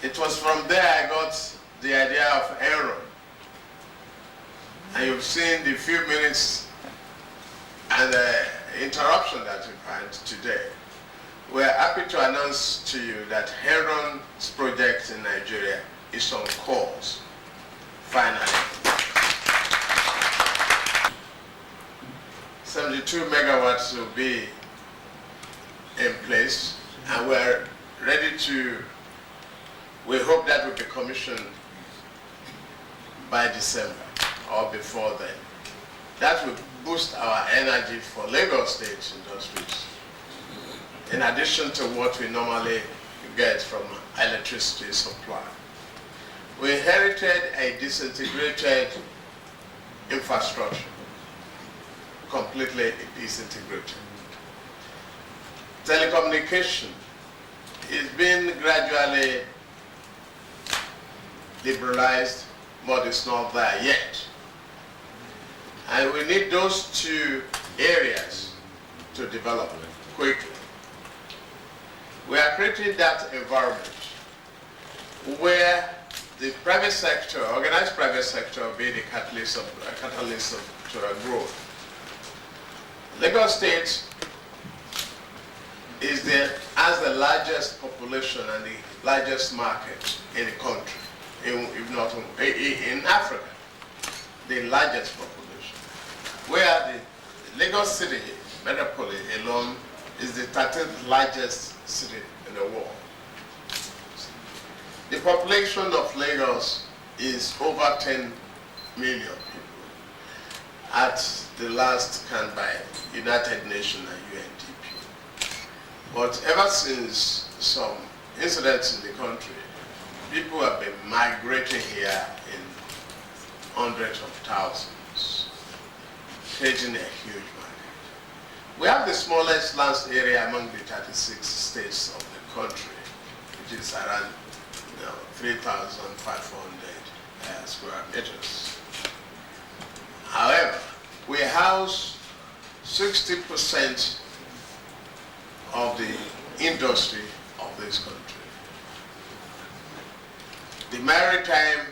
It was from there I got the idea of Enron. And you've seen the few minutes and the interruption that we had today. We're happy to announce to you that Enron's project in Nigeria is on course, finally. 72 megawatts will be in place, and we're ready to, we hope that will be commissioned by December or before then. That will boost our energy for Lagos State industries, in addition to what we normally get from electricity supply. We inherited a disintegrated infrastructure, completely disintegrated. Telecommunication is being gradually liberalized, but it's not there yet. And we need those two areas to develop quickly. We are creating that environment where the private sector, organized private sector, will be the catalyst of growth. Lagos State has the largest population and the largest market in the country, if not in Africa, the largest population. Where the Lagos City metropole alone is the 13th largest city in the world. The population of Lagos is over 10 million people at the last count by United Nations and UNDP. But ever since some incidents in the country, people have been migrating here in hundreds of thousands, creating a huge market. We have the smallest land area among the 36 states of the country, which is around 3,500 square meters. However, we house 60% of the industry of this country. The maritime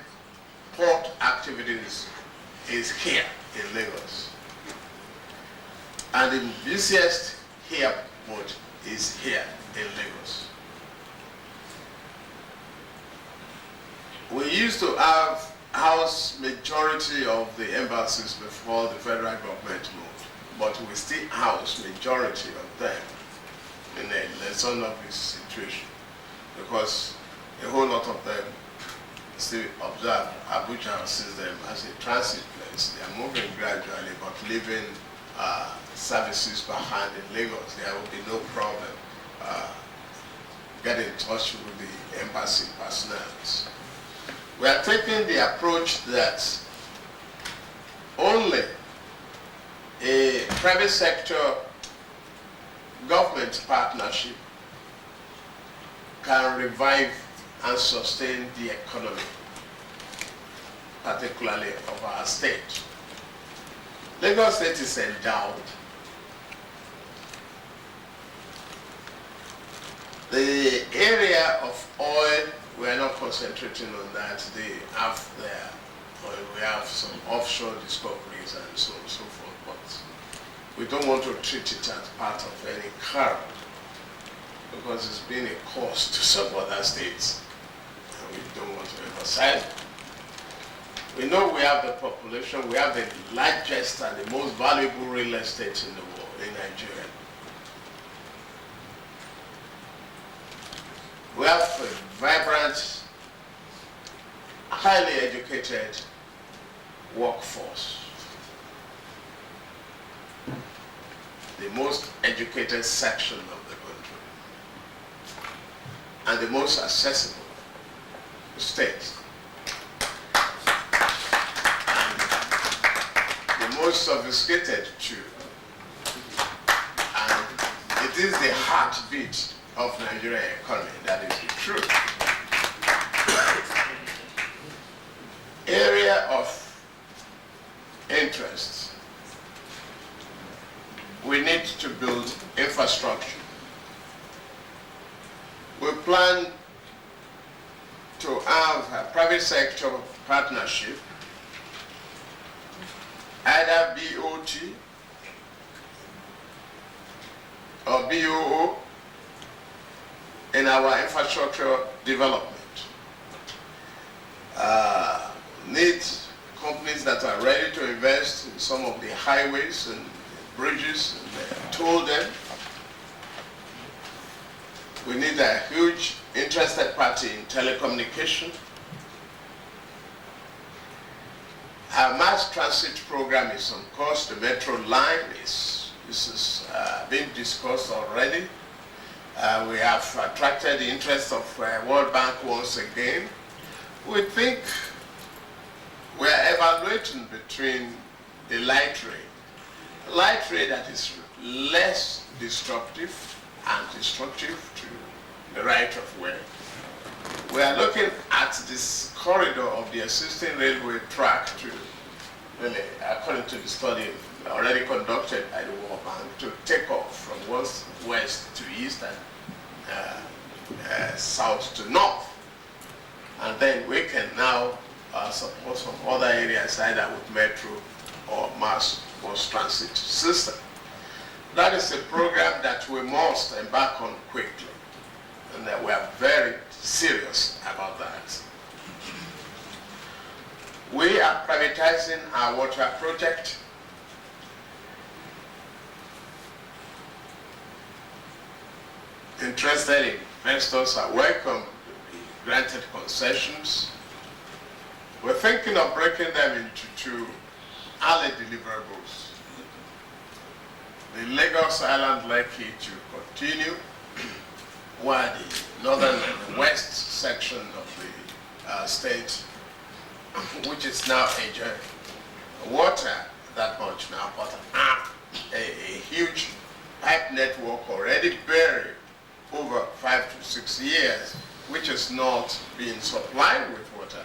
port activities is here in Lagos. And the busiest airport is here in Lagos. We used to house majority of the embassies before the federal government moved, but we still house majority of them in a lesson of this situation, because a whole lot of them still observe Abuja sees them as a transit place. They are moving gradually, but leaving services behind in Lagos. There will be no problem getting in touch with the embassy personnel. We are taking the approach that only a private sector government partnership can revive and sustain the economy, particularly of our state. Lagos State is endowed. The area of oil, we are not concentrating on that. They have their oil. We have some offshore discoveries and so on and so forth, but we don't want to treat it as part of any curve, because it's been a cost to some other states, and we don't want to emphasize it. We know we have the population, we have the largest and the most valuable real estate in the world, in Nigeria. We have a vibrant, highly educated workforce. The most educated section of the country, and the most accessible state, and the most sophisticated too. And it is the heartbeat of Nigerian economy, that is the truth. Area of interest. We need to build infrastructure. We plan to have a private sector partnership, either BOT or BOO, in our infrastructure development. Need companies that are ready to invest in some of the highways and bridges and toll them. We need a huge interested party in telecommunication. Our mass transit program is on course. The metro line is being discussed already. We have attracted the interest of World Bank once again. We think we are evaluating between the light rail that is less disruptive and destructive to the right of way. We are looking at this corridor of the existing railway track to really, according to the study already conducted by the World Bank, to take off from west to east and south to north. And then we can now support some other areas either with metro or mass transit system. That is a program that we must embark on quickly, and that we are very serious about that. We are privatizing our water project. Interested investors are welcome to be granted concessions. We're thinking of breaking them into two early deliverables. The Lagos Island Lekki to continue, while the northern and the west section of the state, which is now enjoying water that much now, but a huge pipe network already buried over 5 to 6 years, which is not being supplied with water,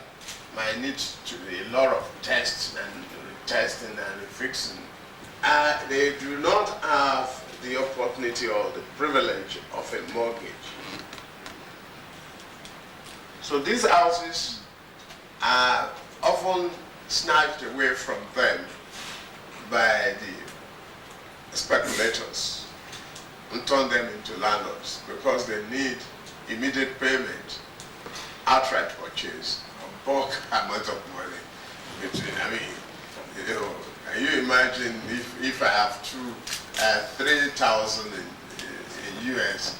might need to be a lot of tests and retesting and refixing. They do not have the opportunity or the privilege of a mortgage. So these houses are often snatched away from them by the speculators and turn them into landlords because they need immediate payment, outright purchase, a bulk amount of money. Can you imagine if I have 3,000 in US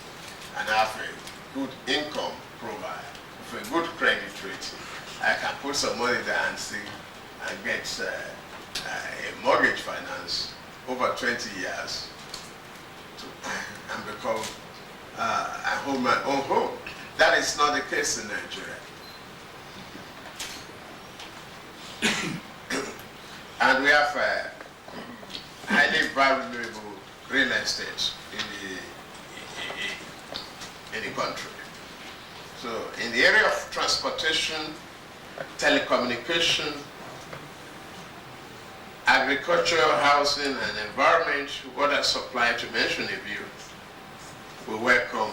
and have a good income profile, with a good credit rating, I can put some money there and see and get a mortgage finance over 20 years and become I own my own home. That is not the case in Nigeria. And we have highly valuable real estate in the country. So in the area of transportation, telecommunication, agriculture, housing, and environment, water supply, to mention a few, we welcome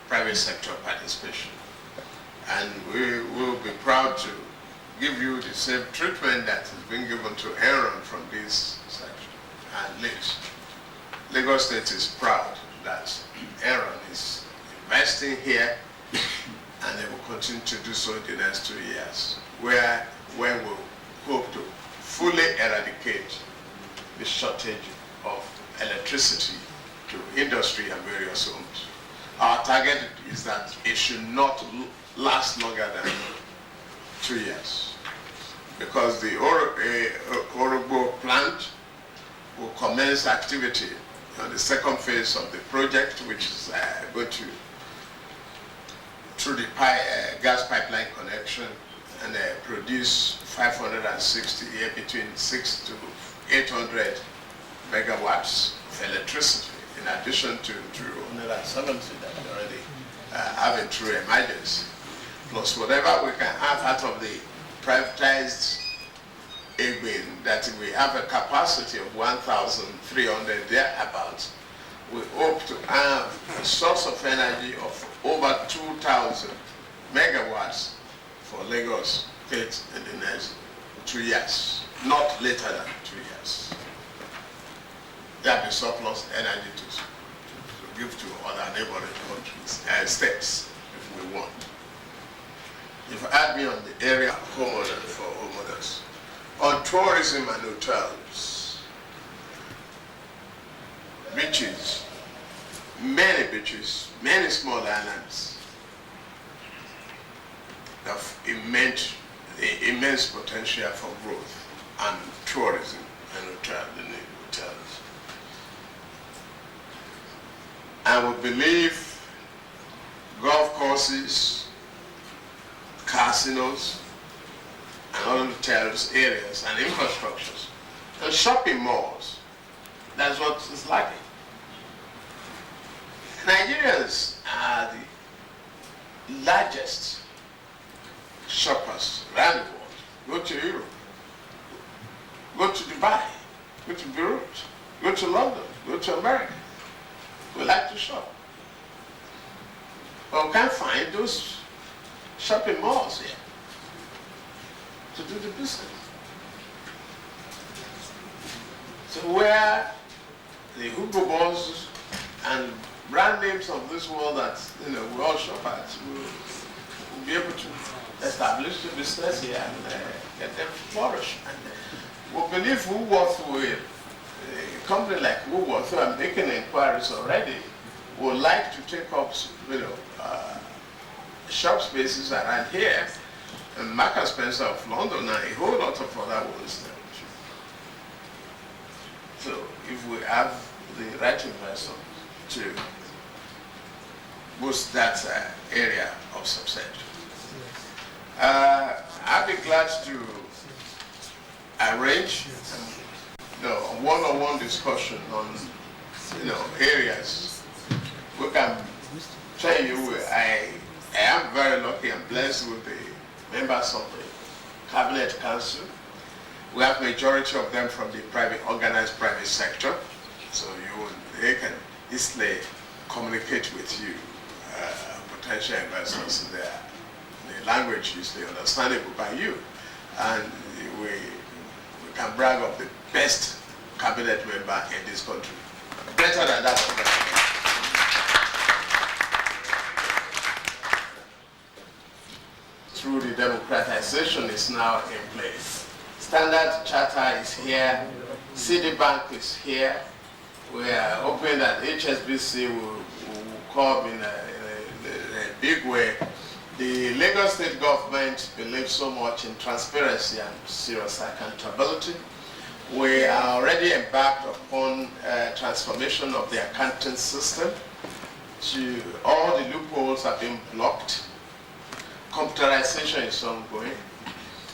private sector participation. And we will be proud to give you the same treatment that has been given to Enron from this section. At least Lagos State is proud that Enron is investing here, and they will continue to do so in the next 2 years, when we hope to fully eradicate the shortage of electricity to industry and various homes. Our target is that it should not last longer than 2 years, because the Orogbo plant will commence activity on the second phase of the project, which is going to, through the gas pipeline connection, and produce 560, between 600 to 800 megawatts of electricity, in addition to 270 that we already have through emergency, plus whatever we can have out of the privatized Egbin, that we have a capacity of 1,300 thereabouts. We hope to have a source of energy of over 2,000 megawatts for Lagos State in the next 2 years, not later than 2 years. There be surplus energy to give to other neighboring countries and states if we want. If you add me on the area of homeowners for homeowners, on tourism and hotels, beaches, many small islands have immense potential for growth and tourism and hotels. And we believe golf courses, casinos, and other hotels, areas, and infrastructures, and shopping malls. That's what is lacking. Nigerians are the largest shoppers around the world. Go to Europe, go to Dubai, go to Beirut, go to London, go to America. We like to shop. But we can't find those shopping malls here to do the business. So where the Hugo Boss and brand names of this world that we all shop at, we'll be able to establish the business here and get them to flourish. And we believe Woolworth will, a company like Woolworth, who are making inquiries already, would like to take up shop spaces around here, and Mark & Spencer of London and a whole lot of other ones. So if we have the right investors to boost that area of subsidy, I'd be glad to arrange a one-on-one discussion on areas. We can tell you I am very lucky and blessed with the members of the Cabinet Council. We have majority of them from the organized private sector, so they can easily communicate with you, potential investors in the language usually understandable by you, and we can brag of the best cabinet member in this country. Better than that. Through the democratization is now in place. Standard Charter is here, Citibank is here. We are hoping that HSBC will come in a big way. The Lagos State government believes so much in transparency and serious accountability. We are already embarked upon transformation of the accounting system. All the loopholes have been blocked. Computerization is ongoing.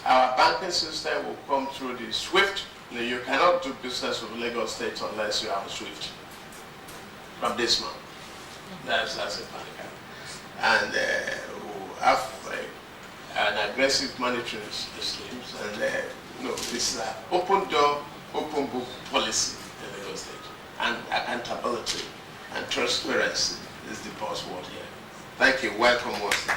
Our banking system will come through the SWIFT. You cannot do business with Lagos State unless you have a SWIFT from this month. That's a bank. And we'll have an aggressive monitoring scheme. And this is an open door, open book policy in Lagos State. And accountability and transparency is the buzzword here. Thank you. Welcome once again.